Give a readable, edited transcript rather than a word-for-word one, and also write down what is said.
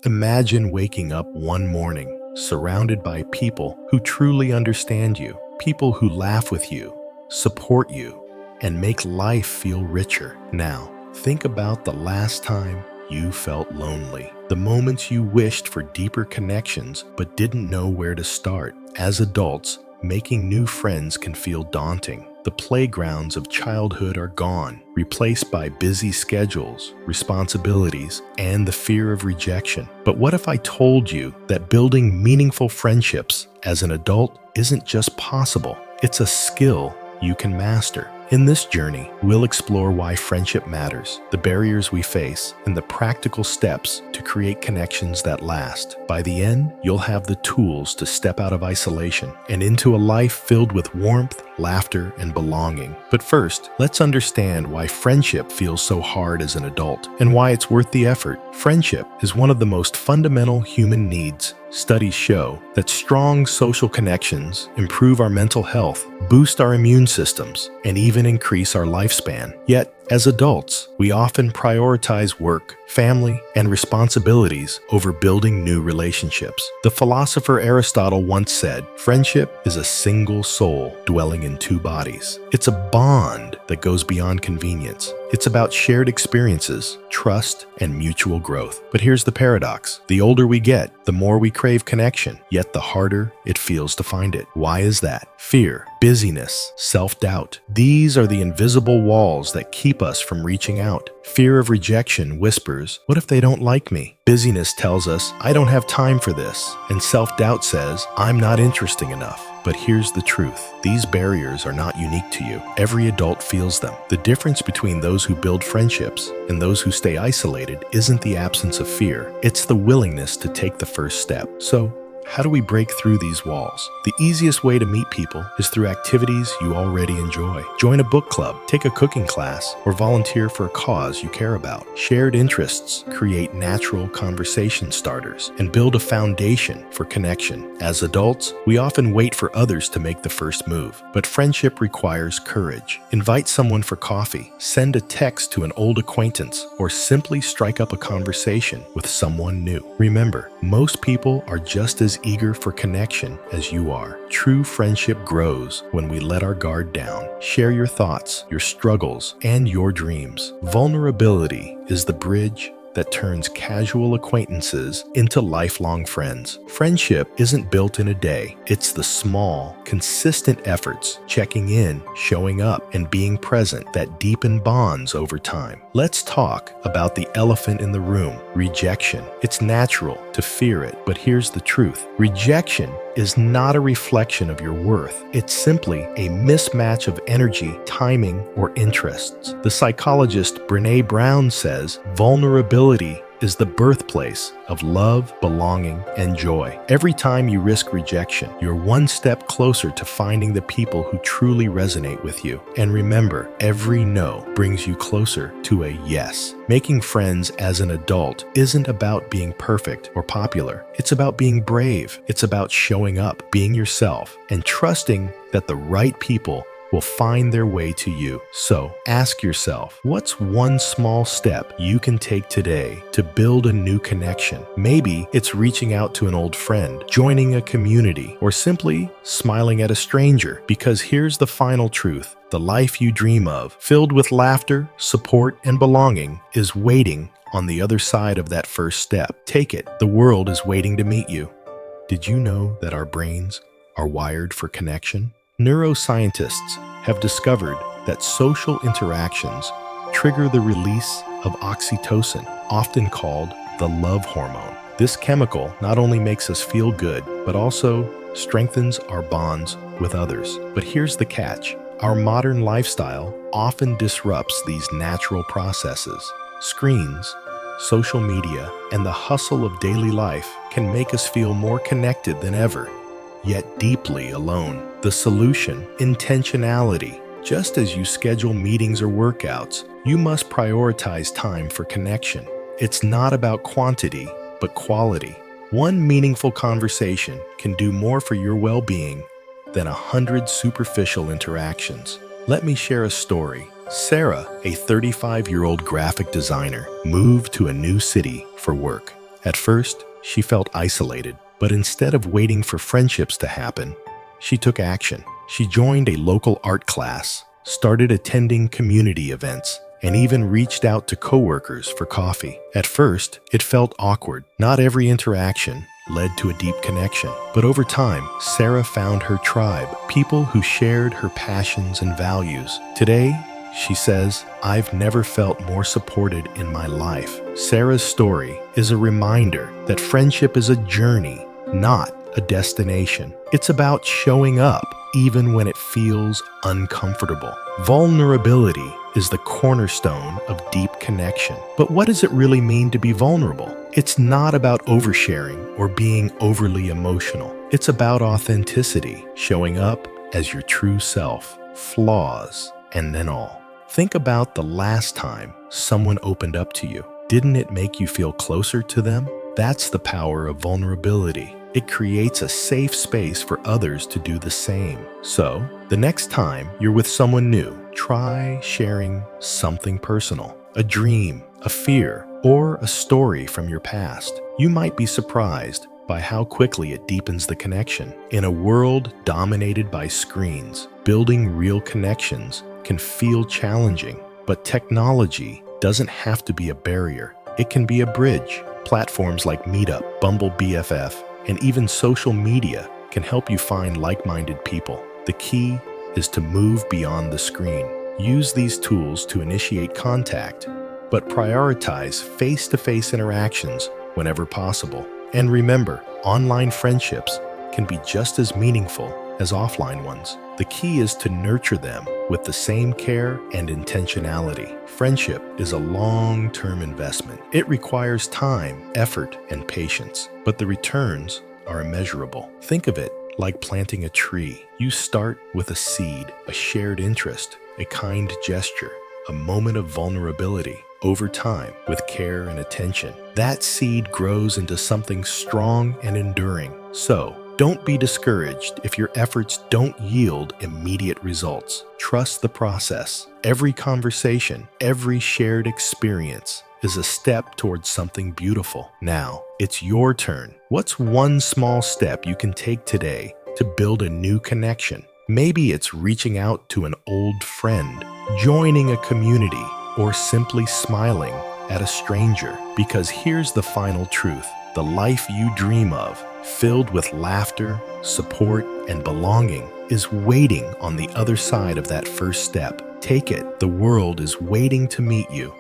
Imagine waking up one morning surrounded by people who truly understand you, people who laugh with you, support you, and make life feel richer. Now, think about the last time you felt lonely, the moments you wished for deeper connections but didn't know where to start. As adults, making new friends can feel daunting. The playgrounds of childhood are gone, replaced by busy schedules, responsibilities, and the fear of rejection. But what if I told you that building meaningful friendships as an adult isn't just possible, it's a skill you can master? In this journey, we'll explore why friendship matters, the barriers we face, and the practical steps to create connections that last. By the end, you'll have the tools to step out of isolation and into a life filled with warmth, laughter, and belonging. But first, let's understand why friendship feels so hard as an adult and why it's worth the effort. Friendship is one of the most fundamental human needs. Studies show that strong social connections improve our mental health, boost our immune systems, and even increase our lifespan. Yet, as adults, we often prioritize work, family, and responsibilities over building new relationships. The philosopher Aristotle once said, "Friendship is a single soul dwelling in two bodies." It's a bond that goes beyond convenience. It's about shared experiences, trust, and mutual growth. But here's the paradox. The older we get, the more we crave connection, yet the harder it feels to find it. Why is that? Fear, busyness, self-doubt. These are the invisible walls that keep us from reaching out. Fear of rejection whispers, "What if they don't like me?" Busyness tells us, "I don't have time for this." And self-doubt says, "I'm not interesting enough." But here's the truth. These barriers are not unique to you. Every adult feels them. The difference between those who build friendships and those who stay isolated isn't the absence of fear. It's the willingness to take the first step. So, how do we break through these walls? The easiest way to meet people is through activities you already enjoy. Join a book club, take a cooking class, or volunteer for a cause you care about. Shared interests create natural conversation starters and build a foundation for connection. As adults, we often wait for others to make the first move, but friendship requires courage. Invite someone for coffee, send a text to an old acquaintance, or simply strike up a conversation with someone new. Remember, most people are just as eager for connection as you are. True friendship grows when we let our guard down. Share your thoughts, your struggles, and your dreams. Vulnerability is the bridge that turns casual acquaintances into lifelong friends. Friendship isn't built in a day. It's the small, consistent efforts, checking in, showing up, and being present that deepen bonds over time. Let's talk about the elephant in the room, rejection. It's natural to fear it, but here's the truth. Rejection is not a reflection of your worth. It's simply a mismatch of energy, timing, or interests. The psychologist Brené Brown says, vulnerability is the birthplace of love, belonging, and joy. Every time you risk rejection, you're one step closer to finding the people who truly resonate with you. And remember, every no brings you closer to a yes. Making friends as an adult isn't about being perfect or popular. It's about being brave. It's about showing up, being yourself, and trusting that the right people will find their way to you. So ask yourself, what's one small step you can take today to build a new connection? Maybe it's reaching out to an old friend, joining a community, or simply smiling at a stranger. Because here's the final truth. The life you dream of, filled with laughter, support, and belonging, is waiting on the other side of that first step. Take it. The world is waiting to meet you. Did you know that our brains are wired for connection? Neuroscientists have discovered that social interactions trigger the release of oxytocin, often called the love hormone. This chemical not only makes us feel good, but also strengthens our bonds with others. But here's the catch. Our modern lifestyle often disrupts these natural processes. Screens, social media, and the hustle of daily life can make us feel more connected than ever, yet deeply alone. The solution: intentionality. Just as you schedule meetings or workouts, you must prioritize time for connection. It's not about quantity, but quality. One meaningful conversation can do more for your well-being than 100 superficial interactions. Let me share a story. Sarah, a 35-year-old graphic designer, moved to a new city for work. At first, she felt isolated, but instead of waiting for friendships to happen, she took action. She joined a local art class, started attending community events, and even reached out to coworkers for coffee. At first, it felt awkward. Not every interaction led to a deep connection. But over time, Sarah found her tribe, people who shared her passions and values. Today, she says, "I've never felt more supported in my life." Sarah's story is a reminder that friendship is a journey, not a destination. It's about showing up even when it feels uncomfortable. Vulnerability is the cornerstone of deep connection. But what does it really mean to be vulnerable? It's not about oversharing or being overly emotional. It's about authenticity, showing up as your true self, flaws, and then all. Think about the last time someone opened up to you. Didn't it make you feel closer to them? That's the power of vulnerability. It creates a safe space for others to do the same. So, the next time you're with someone new, try sharing something personal, a dream, a fear, or a story from your past. You might be surprised by how quickly it deepens the connection. In a world dominated by screens, building real connections can feel challenging, but technology doesn't have to be a barrier. It can be a bridge. Platforms like Meetup, Bumble BFF, and even social media can help you find like-minded people. The key is to move beyond the screen. Use these tools to initiate contact, but prioritize face-to-face interactions whenever possible. And remember, online friendships can be just as meaningful as offline ones. The key is to nurture them with the same care and intentionality. Friendship is a long-term investment. It requires time, effort, and patience, but the returns are immeasurable. Think of it like planting a tree. You start with a seed, a shared interest, a kind gesture, a moment of vulnerability. Over time, with care and attention, that seed grows into something strong and enduring. So, don't be discouraged if your efforts don't yield immediate results. Trust the process. Every conversation, every shared experience is a step towards something beautiful. Now, it's your turn. What's one small step you can take today to build a new connection? Maybe it's reaching out to an old friend, joining a community, or simply smiling at a stranger. Because here's the final truth. The life you dream of, filled with laughter, support, and belonging, is waiting on the other side of that first step. Take it. The world is waiting to meet you.